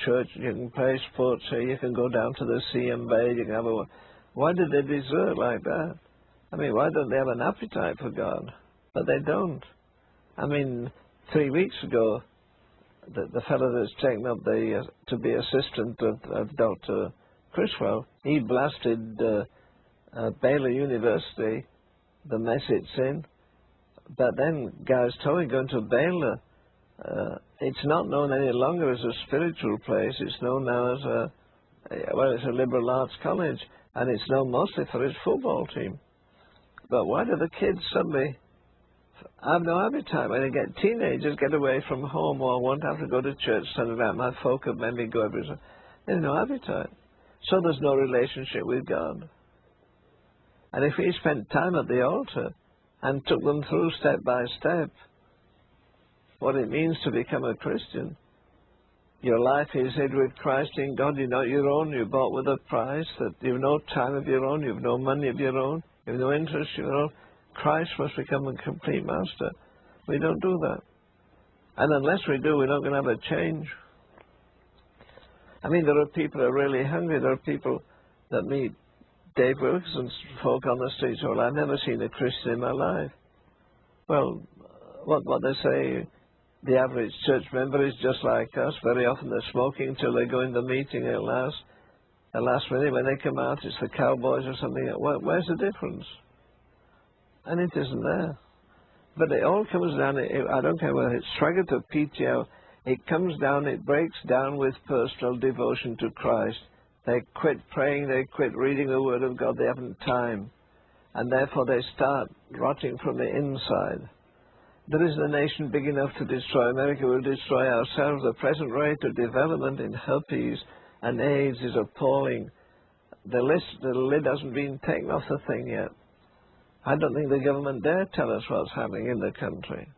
church, you can play sports here, you can go down to the sea and bathe, you can have a... Why did they desert like that? I mean, why don't they have an appetite for God? But they don't. I mean, 3 weeks ago, the fellow that's taken up to be assistant of Dr. Criswell, he blasted Baylor University, the mess it's in. But then guys told me going to Baylor, it's not known any longer as a spiritual place. It's known now as it's a liberal arts college, and it's known mostly for its football team. But why do the kids suddenly have no appetite when they get teenagers, get away from home or won't have to go to church Sunday night? My folk have made me go every Sunday. There's no appetite. So there's no relationship with God. And if we spent time at the altar and took them through step by step what it means to become a Christian, your life is hid with Christ in God. You're not your own. You're bought with a price. That you've no time of your own. You've no money of your own. You've no interest of your own. Christ must become a complete master. We don't do that. And unless we do, we're not going to have a change. I mean, there are people who are really hungry. There are people that meet Dave Wilkinson's folk on the streets. Well, I've never seen a Christian in my life. Well, what they say, the average church member is just like us. Very often they're smoking until they go in the meeting at last minute. When they come out, it's the cowboys or something. Where's the difference? And it isn't there. But it all comes down, I don't care whether it's Swaggart or PTO, it comes down, it breaks down with personal devotion to Christ. They quit praying, they quit reading the Word of God, they haven't time. And therefore they start rotting from the inside. There isn't a nation big enough to destroy America. We'll destroy ourselves. The present rate of development in herpes and AIDS is appalling. The lid hasn't been taken off the thing yet. I don't think the government dare tell us what's happening in the country.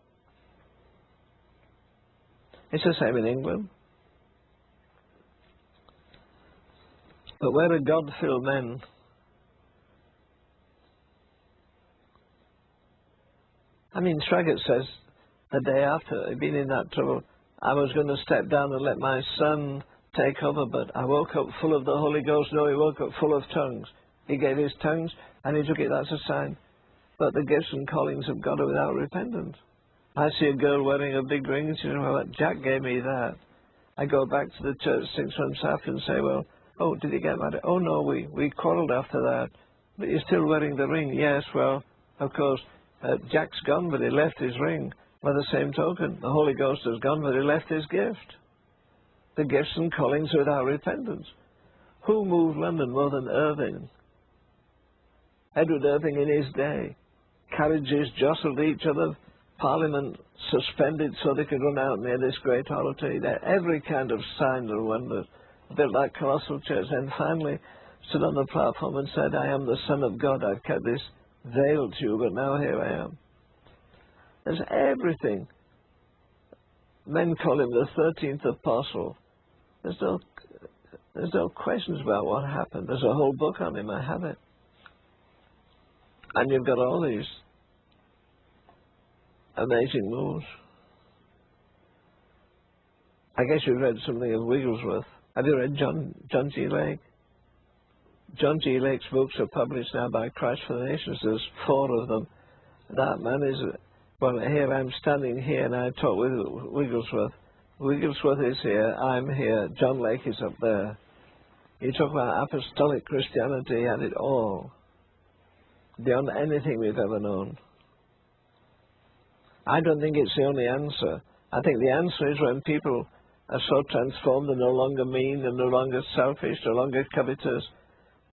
It's the same in England. But where are God-filled men? I mean, Swaggart says the day after he'd been in that trouble, I was going to step down and let my son take over, but I woke up full of the Holy Ghost. No, he woke up full of tongues. He gave his tongues, and he took it, that's a sign. But the gifts and callings of God are without repentance. I see a girl wearing a big ring, and she says, well, Jack gave me that. I go back to the church 6 months after and say, well, oh, did he get married? Oh, no, we quarrelled after that. But you're still wearing the ring. Yes, well, of course, Jack's gone, but he left his ring. By the same token, the Holy Ghost has gone, but he left his gift. The gifts and callings without repentance. Who moved London more than Irving? Edward Irving in his day. Carriages jostled each other, Parliament suspended so they could run out near this great oratory. Every kind of sign and wonder, built that colossal church, and finally stood on the platform and said, I am the Son of God. I've kept this veil to you, but now here I am. There's everything. Men call him the 13th apostle. There's no questions about what happened. There's a whole book on him. I have it. And you've got all these amazing moves. I guess you've read something of Wigglesworth. Have you read John G. Lake? John G. Lake's books are published now by Christ for the Nations. There's 4 of them. That man is, well, here I'm standing here and I talk with Wigglesworth. Wigglesworth is here, I'm here, John Lake is up there. You talk about apostolic Christianity and it all. Beyond anything we've ever known. I don't think it's the only answer. I think the answer is when people are so transformed, they're no longer mean, they're no longer selfish, no longer covetous,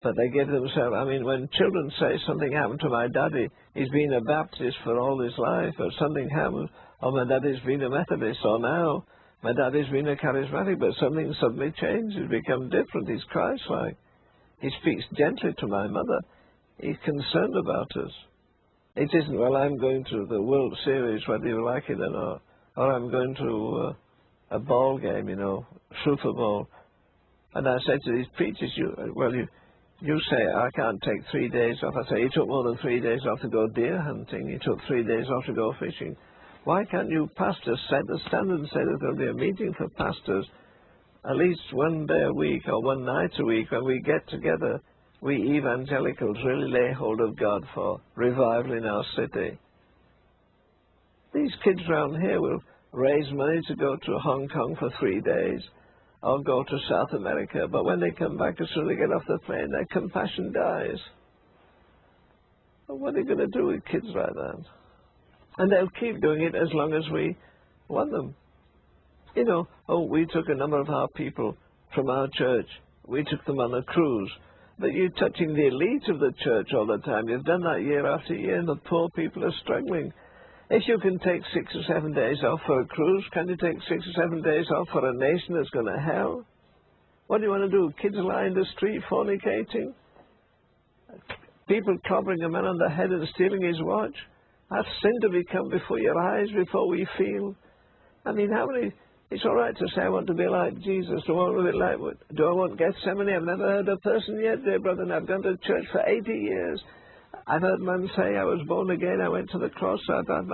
but they give themselves. I mean, when children say something happened to my daddy, he's been a Baptist for all his life, or something happened, or my daddy's been a Methodist, or now my daddy's been a charismatic, but something suddenly changed, he's become different, he's Christ-like. He speaks gently to my mother. He's concerned about us. It isn't, well, I'm going to the World Series, whether you like it or not, or I'm going to a ball game, you know, Super Bowl. And I said to these preachers, you say, I can't take 3 days off. I say, he took more than 3 days off to go deer hunting. He took 3 days off to go fishing. Why can't you pastors set the standard and say there's going to be a meeting for pastors at least one day a week or one night a week when we get together, we evangelicals really lay hold of God for revival in our city. These kids around here will raise money to go to Hong Kong for 3 days or go to South America, but when they come back, as soon as they get off the plane, their compassion dies. Well, what are you going to do with kids like that? And they'll keep doing it as long as we want them. You know, oh, we took a number of our people from our church. We took them on a cruise. But you're touching the elite of the church all the time. You've done that year after year, and the poor people are struggling. If you can take 6 or 7 days off for a cruise, can you take 6 or 7 days off for a nation that's going to hell? What do you want to do? Kids lie in the street fornicating? People clobbering a man on the head and stealing his watch? That's sin to become before your eyes, before we feel. I mean, how many... It's all right to say, I want to be like Jesus. Do I want to be like... Do I want Gethsemane? I've never heard a person yet, dear brother, and I've gone to church for 80 years. I've heard men say, I was born again, I went to the cross, I've had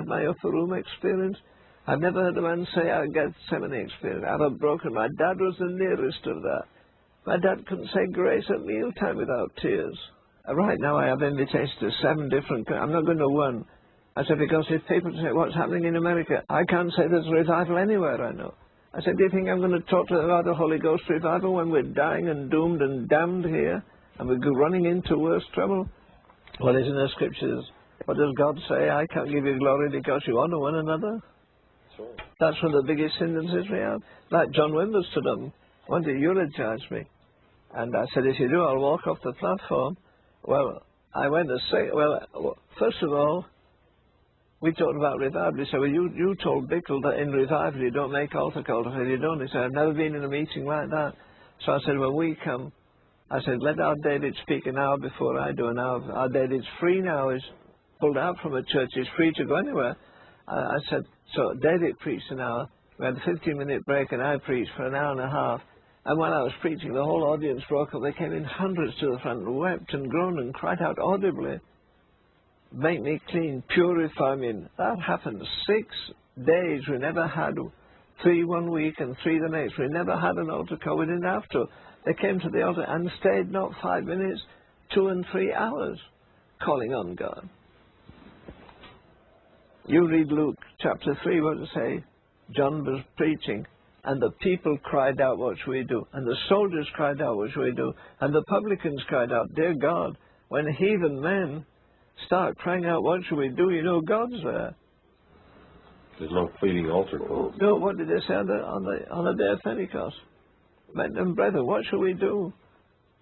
my upper room experience. I've never heard a man say, I had Gethsemane experience. I've had broken. My dad was the nearest of that. My dad couldn't say grace at mealtime without tears. Right now I have invitations to 7 different... I'm not going to one. I said, because if people say, what's happening in America? I can't say there's revival anywhere, I know. I said, do you think I'm going to talk to them about the Holy Ghost revival when we're dying and doomed and damned here? And we're running into worse trouble? Well, it's in the scriptures. What does God say? I can't give you glory because you honor one another. Sure. That's one of the biggest hindrances we have. Like John Wimber stood up, one day eulogize me. And I said, if you do, I'll walk off the platform. Well, I went to say, well, first of all, we talked about revival. He said, well, you told Bickle that in revival you don't make altar calls. I said, you don't? He said, I've never been in a meeting like that. So I said, when we come, I said, let our David speak an hour before I do. And our David's free now. He's pulled out from a church. He's free to go anywhere. I said, so David preached an hour. We had a 15-minute break, and I preached for an hour and a half. And when I was preaching, the whole audience broke up. They came in hundreds to the front and wept and groaned and cried out audibly. Make me clean, purify me. That happened 6 days. We never had 3 one week and 3 the next. We never had an altar call. We didn't have to. They came to the altar and stayed not 5 minutes, 2 and 3 hours, calling on God. You read Luke chapter 3, what does it say? John was preaching, and the people cried out, what should we do? And the soldiers cried out, what should we do? And the publicans cried out, dear God, when heathen men start crying out, what should we do? You know, God's there. There's no pleading altar call. No, what did they say on the day of Pentecost? Men and brethren, what shall we do?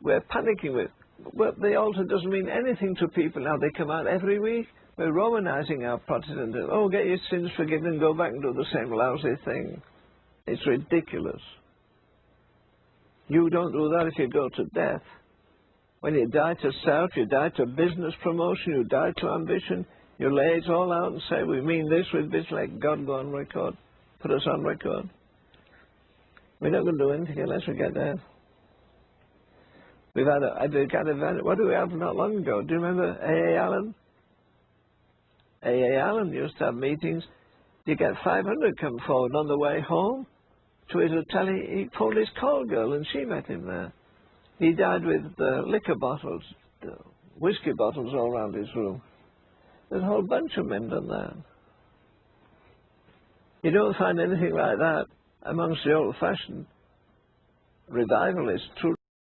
We're panicking with. Well, the altar doesn't mean anything to people now. They come out every week. We're Romanizing our Protestantism. Oh, get your sins forgiven and go back and do the same lousy thing. It's ridiculous. You don't do that if you go to death. When you die to self, you die to business promotion, you die to ambition, you lay it all out and say, we mean this with this, let God go on record. Put us on record. We're not going to do anything unless we get there. We've had a event. What do we have not long ago? Do you remember A.A. Allen? A.A. Allen used to have meetings. You get 500 come forward on the way home to his hotel. He phoned his call girl and she met him there. He died with liquor bottles, whiskey bottles all around his room. There's a whole bunch of men done that. You don't find anything like that amongst the old-fashioned revivalists, true